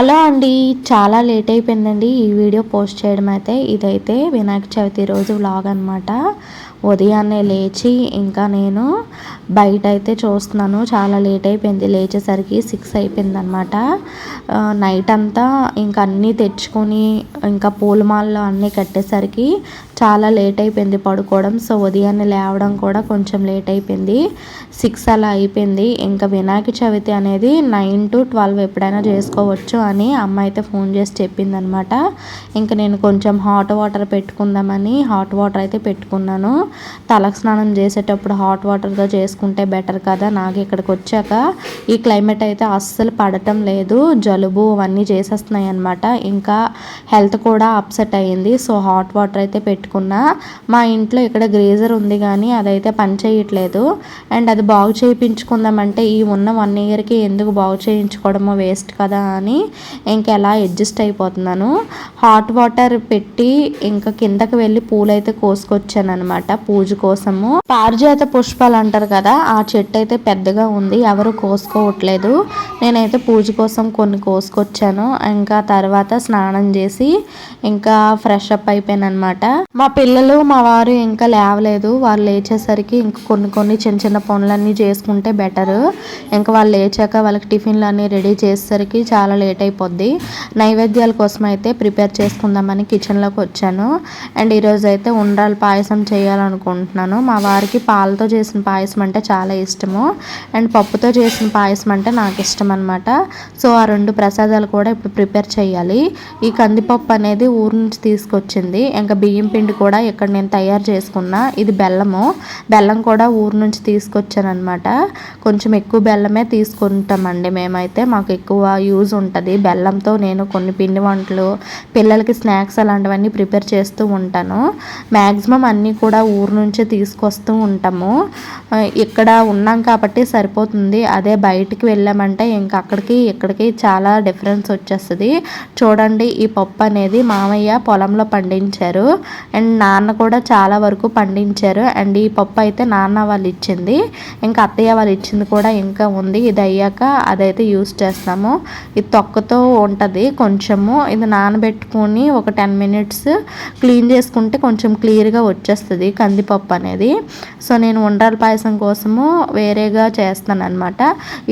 Hello అండి, చాలా late అయిపోయిందండి ఈ వీడియో పోస్ట్ చేయడం అయితే. ఇదైతే వినాయక చవితి రోజు వ్లాగ్ అనమాట. ఉదయాన్నే లేచి ఇంకా నేను బయట అయితే చూస్తున్నాను. చాలా లేట్ అయిపోయింది, లేచేసరికి 6 అయిపోయింది అనమాట. నైట్ అంతా ఇంకా అన్నీ తెచ్చుకొని ఇంకా పూలమాలలో అన్నీ కట్టేసరికి చాలా లేట్ అయిపోయింది పడుకోవడం. సో ఉదయాన్నే లేవడం కూడా కొంచెం లేట్ అయిపోయింది, 6 అలా అయిపోయింది. ఇంకా వినాయక చవితి అనేది 9 to 12 ఎప్పుడైనా చేసుకోవచ్చు అని అమ్మ అయితే ఫోన్ చేసి చెప్పిందనమాట. ఇంకా నేను కొంచెం హాట్ వాటర్ పెట్టుకుందామని హాట్ వాటర్ అయితే పెట్టుకున్నాను. తలకు స్నానం చేసేటప్పుడు హాట్ వాటర్తో చేసుకుంటే బెటర్ కదా. నాకు ఇక్కడికి వచ్చాక ఈ క్లైమేట్ అయితే అస్సలు పడటం లేదు, జలుబు అవన్నీ చేసేస్తున్నాయి అనమాట. ఇంకా హెల్త్ కూడా అప్సెట్ అయ్యింది. సో హాట్ వాటర్ అయితే పెట్టుకున్నా. మా ఇంట్లో ఇక్కడ గ్రీజర్ ఉంది కానీ అదైతే పని చేయట్లేదు. అండ్ అది బాగు చేయించుకుందామంటే ఈ ఉన్న 1 ఇయర్కి ఎందుకు బాగు చేయించుకోవడమో వేస్ట్ కదా అని ఇంకా ఎలా అడ్జస్ట్ అయిపోతున్నాను. హాట్ వాటర్ పెట్టి ఇంకా కిందకి వెళ్ళి పూలైతే కోసుకొచ్చాను అనమాట పూజ కోసము. పారిజాత పుష్పాలు అంటారు కదా, ఆ చెట్టు అయితే పెద్దగా ఉంది, ఎవరు కోసుకోవట్లేదు. నేనైతే పూజ కోసం కొన్ని కోసుకొచ్చాను. ఇంకా తర్వాత స్నానం చేసి ఇంకా ఫ్రెష్ అప్ అయిపోయాను అనమాట. మా పిల్లలు మా వారు ఇంకా లేవలేదు. వాళ్ళు లేచేసరికి ఇంకా కొన్ని చిన్న చిన్న పనులన్నీ చేసుకుంటే బెటర్. ఇంకా వాళ్ళు లేచాక వాళ్ళకి టిఫిన్లు అన్నీ రెడీ చేసేసరికి చాలా లేట్ అయిపోద్ది. నైవేద్యాల కోసం అయితే ప్రిపేర్ చేసుకుందామని కిచెన్లోకి వచ్చాను. అండ్ ఈరోజు అయితే ఉండ్రాల పాయసం చేయాలనుకుంటున్నాను. మా వారికి పాలతో చేసిన పాయసం అంటే చాలా ఇష్టము, అండ్ పప్పుతో చేసిన పాయసం అంటే నాకు ఇష్టం అనమాట. సో ఆ 2 ప్రసాదాలు కూడా ఇప్పుడు ప్రిపేర్ చేయాలి. ఈ కందిపప్పు అనేది ఊరు నుంచి తీసుకొచ్చింది. ఇంకా బియ్యం పిండి కూడా ఇక్కడ నేను తయారు చేసుకున్నా. ఇది బెల్లం కూడా ఊరు నుంచి తీసుకొచ్చాను అనమాట. కొంచెం ఎక్కువ బెల్లమే తీసుకుంటామండి మేమైతే, మాకు ఎక్కువ యూజ్ ఉంటుంది బెల్లంతో. నేను కొన్ని పిండి వంటలు, పిల్లలకి స్నాక్స్ అలాంటివన్నీ ప్రిపేర్ చేస్తూ ఉంటాను. మ్యాక్సిమం అన్నీ కూడా ఊరు నుంచే తీసుకొస్తూ ఉంటాము. ఇక్కడ ఉన్నాం కాబట్టి సరిపోతుంది. అదే బయటికి వెళ్ళామంటే ఇంకా అక్కడికి ఇక్కడికి చాలా డిఫరెన్స్ వచ్చేస్తుంది. చూడండి, ఈ పప్పు అనేది మామయ్య పొలంలో పండించారు అండ్ నాన్న కూడా చాలా వరకు పండించారు. అండ్ ఈ పప్పు అయితే నాన్న వాళ్ళు ఇచ్చింది, ఇంకా అత్తయ్య వాళ్ళు ఇచ్చింది కూడా ఇంకా ఉంది. ఇది అయ్యాక అదైతే యూస్ చేస్తాము. ఇది తొక్కతో ఉంటుంది కొంచెము. ఇది నానబెట్టుకొని ఒక 10 minutes క్లీన్ చేసుకుంటే కొంచెం క్లియర్గా వచ్చేస్తుంది కందిపప్పు అనేది. సో నేను ఉండ్రాల పాయసం కోసము వేరేగా చేస్తాను అనమాట.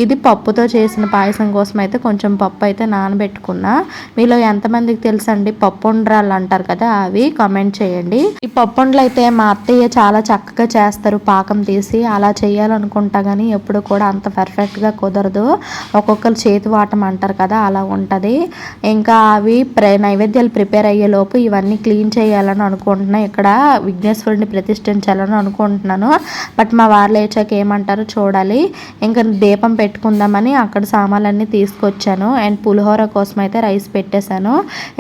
ఇది పప్పుతో చేసిన పాయసం కోసం అయితే కొంచెం పప్పు అయితే నానబెట్టుకున్నా. మీలో ఎంతమందికి తెలుసండి పప్పు ఉండ్రాలు అంటారు కదా, అవి కామెంట్ చేయండి. ఈ పప్పు ఉండ్రలు అయితే మా అత్తయ్య చాలా చక్కగా చేస్తారు పాకం తీసి. అలా చేయాలనుకుంటా కానీ ఎప్పుడు కూడా అంత పర్ఫెక్ట్గా కుదరదు. ఒక్కొక్కరు చేతి వాటం అంటారు కదా, అలా ఉంటుంది. ఇంకా అవి నైవేద్యాలు ప్రిపేర్ అయ్యేలోపు ఇవన్నీ క్లీన్ చేయాలని అనుకుంటున్నా. ఇక్కడ విఘ్నేశ్వరుడిని ప్రతిష్ఠించాలని అనుకుంటున్నాను. బట్ మా వారు లేచాక ఏమంటారో చూడాలి. ఇంకా దీపం పెట్టుకుందామని అక్కడ సామాన్లన్నీ తీసుకొచ్చాను. అండ్ పులిహోర కోసం అయితే రైస్ పెట్టేశాను.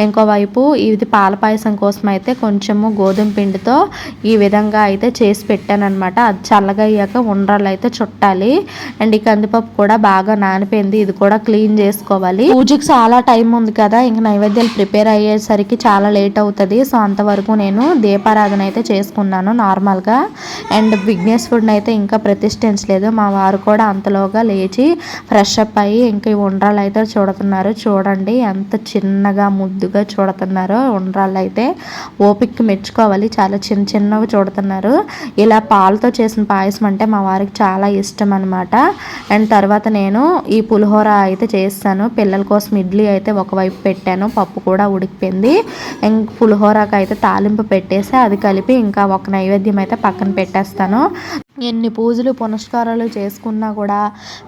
ఇంకోవైపు ఇది పాల పాయసం కోసం అయితే కొంచెము గోధుమ పిండితో ఈ విధంగా అయితే చేసి పెట్టాను అనమాట. అది చల్లగా అయ్యాక ఉండ్రాలు అయితే చుట్టాలి. అండ్ ఈ కందిపప్పు కూడా బాగా నానిపోయింది, ఇది కూడా క్లీన్ చేసుకోవాలి. పూజకి చాలా టైం ఉంది కదా, ఇంక నైవేద్యాలు ప్రిపేర్ అయ్యేసరికి చాలా లేట్ అవుతుంది. సో అంతవరకు నేను దీపారాధన అయితే చేసుకున్నాను నార్మల్గా. అండ్ విఘ్నేశ్వరుడిని అయితే ఇంకా ప్రతిష్ఠించలేదు. మా వారు కూడా అంతలోగా లేచి ఫ్రెష్ అప్ అయ్యి ఇంకా ఈ ఉండ్రాలు అయితే చూడుతున్నారు. చూడండి ఎంత చిన్నగా ముద్దుగా చూడుతున్నారో ఉండ్రాలు అయితే. ఓపిక మెచ్చుకోవాలి, చాలా చిన్నవి చూడుతున్నారు. ఇలా పాలతో చేసిన పాయసం అంటే మా వారికి చాలా ఇష్టం అనమాట. అండ్ తర్వాత నేను ఈ పులిహోర అయితే చేస్తాను. పిల్లల కోసం ఇడ్లీ అయితే ఒకవైపు పెట్టాను, పప్పు కూడా ఉడికిపోయింది. ఇంక పులిహోరకి అయితే తాలింపు పెట్టేసి అది కలిపి ఇంకా ఒక నైవేద్యం అయితే పక్కన పెట్టేస్తాను. ఎన్ని పూజలు పునస్కారాలు చేసుకున్నా కూడా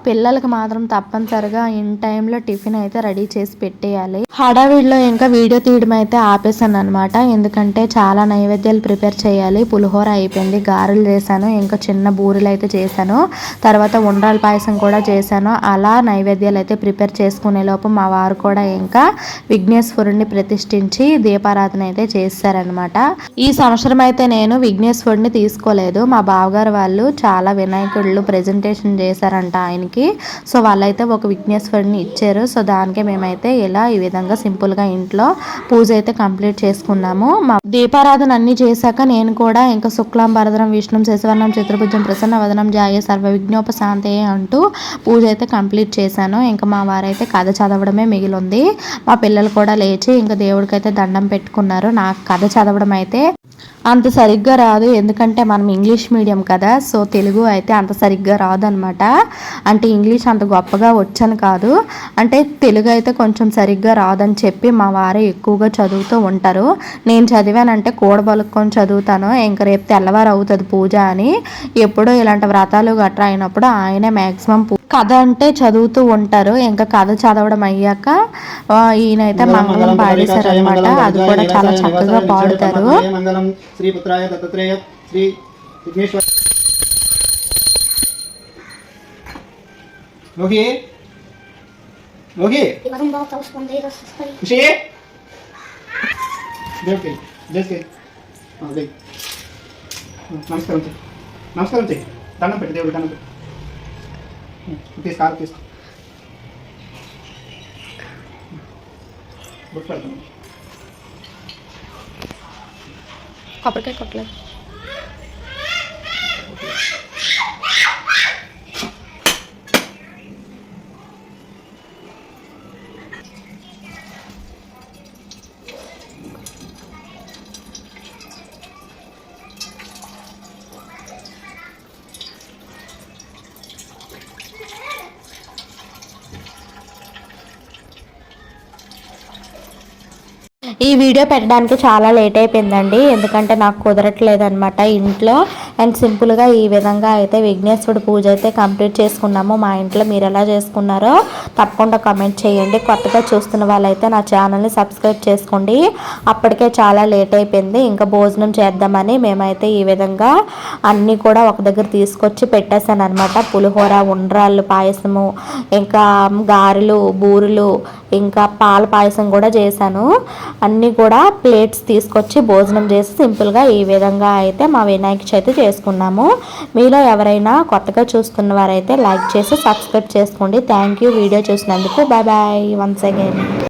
పిల్లలకి మాత్రం తప్పనిసరిగా ఇన్ టైంలో టిఫిన్ అయితే రెడీ చేసి పెట్టేయాలి. హడావిడిలో ఇంకా వీడియో తీయడం అయితే ఆపేసాను అనమాట, ఎందుకంటే చాలా నైవేద్యాలు ప్రిపేర్ చేయాలి. పులిహోర అయిపోయింది, గారెలు చేశాను, ఇంకా చిన్న బూరెలు అయితే చేశాను, తర్వాత ఉండ్రాల పాయసం కూడా చేశాను. అలా నైవేద్యాలు అయితే ప్రిపేర్ చేసుకునే లోపు మా వారు కూడా ఇంకా విఘ్నేశ్వరుడిని ప్రతిష్ఠించి దీపారాధన అయితే చేశారనమాట. ఈ సంవత్సరం అయితే నేను విఘ్నేశ్వరుడిని తీసుకోలేదు. మా బావగారు వాళ్ళు వాళ్ళు చాలా వినాయకుళ్ళు ప్రెజెంటేషన్ చేశారంట ఆయనకి. సో వాళ్ళైతే ఒక విఘ్నేశ్వరుని ఇచ్చారు. సో దానికే మేమైతే ఇలా ఈ విధంగా సింపుల్గా ఇంట్లో పూజ అయితే కంప్లీట్ చేసుకున్నాము. మా దీపారాధన అన్నీ చేశాక నేను కూడా ఇంకా శుక్లాంబరధరం విష్ణుం శశివర్ణం చతుర్భుజం ప్రసన్న వదనం జాయ సర్వ విఘ్నోపశాంతే అంటూ పూజ అయితే కంప్లీట్ చేశాను. ఇంకా మా వారైతే కథ చదవడమే మిగిలింది. మా పిల్లలు కూడా లేచి ఇంకా దేవుడికి అయితే దండం పెట్టుకున్నారు. నాకు కథ చదవడం అయితే అంత సరిగ్గా రాదు, ఎందుకంటే మనం ఇంగ్లీష్ మీడియం కదా. సో తెలుగు అయితే అంత సరిగ్గా రాదు అనమాట. అంటే ఇంగ్లీష్ అంత గొప్పగా వచ్చని కాదు, అంటే తెలుగు అయితే కొంచెం సరిగ్గా రాదని చెప్పి మా వారే ఎక్కువగా చదువుతూ ఉంటారు. నేను చదివానంటే కూడబలుక్కొని చదువుతాను. ఇంకా రేపు తెల్లవారు అవుతుంది పూజ అని. ఎప్పుడో ఇలాంటి వ్రతాలు గట్రా అయినప్పుడు ఆయనే మ్యాక్సిమం కథ అంటే చదువుతూ ఉంటారు. ఇంకా కథ చదవడం అయ్యాక ఈయనైతే మంగళం పాడేశారు అనమాట. అది కూడా చాలా చక్కగా పాడుతారు. శ్రీపుత్రాయ దత్తాత్రేయ శ్రీ విఘ్నేశ్వర లోకి లోకి ఖుషి దేవుడికి దేవుడికి నమస్కారం చెయ్యి, నమస్కారం చెయ్యి, దండం పెట్టి దేవుడికి దండం పెట్టి తీసుకో తీసుకో బుక్ పెడతాను. కొబ్బరికాయ కొట్టలేదు. ఈ వీడియో పెట్టడానికి చాలా లేట్ అయిపోయిందండి, ఎందుకంటే నాకు కుదరట్లేదు అనమాట ఇంట్లో. అండ్ సింపుల్గా ఈ విధంగా అయితే విఘ్నేశ్వరుడు పూజ అయితే కంప్లీట్ చేసుకున్నాము. మా ఇంట్లో మీరు ఎలా చేసుకున్నారో తప్పకుండా కామెంట్ చేయండి. కొత్తగా చూస్తున్న వాళ్ళైతే నా ఛానల్ని సబ్స్క్రైబ్ చేసుకోండి. అప్పటికే చాలా లేట్ అయిపోయింది, ఇంకా భోజనం చేద్దామని మేమైతే ఈ విధంగా అన్నీ కూడా ఒక దగ్గర తీసుకొచ్చి పెట్టేశాను అనమాట. పులిహోర, ఉండ్రాళ్ళు, పాయసము, ఇంకా గారెలు, బూరెలు, ఇంకా పాల పాయసం కూడా చేశాను. అన్నీ కూడా ప్లేట్స్ తీసుకొచ్చి భోజనం చేసి సింపుల్గా ఈ విధంగా అయితే మా వినాయక చవితి చేసుకున్నాము. మీలో ఎవరైనా కొత్తగా చూస్తున్న వారైతే లైక్ చేసి సబ్స్క్రైబ్ చేసుకోండి. థ్యాంక్ యూ వీడియో చూసినందుకు. Bye bye once again.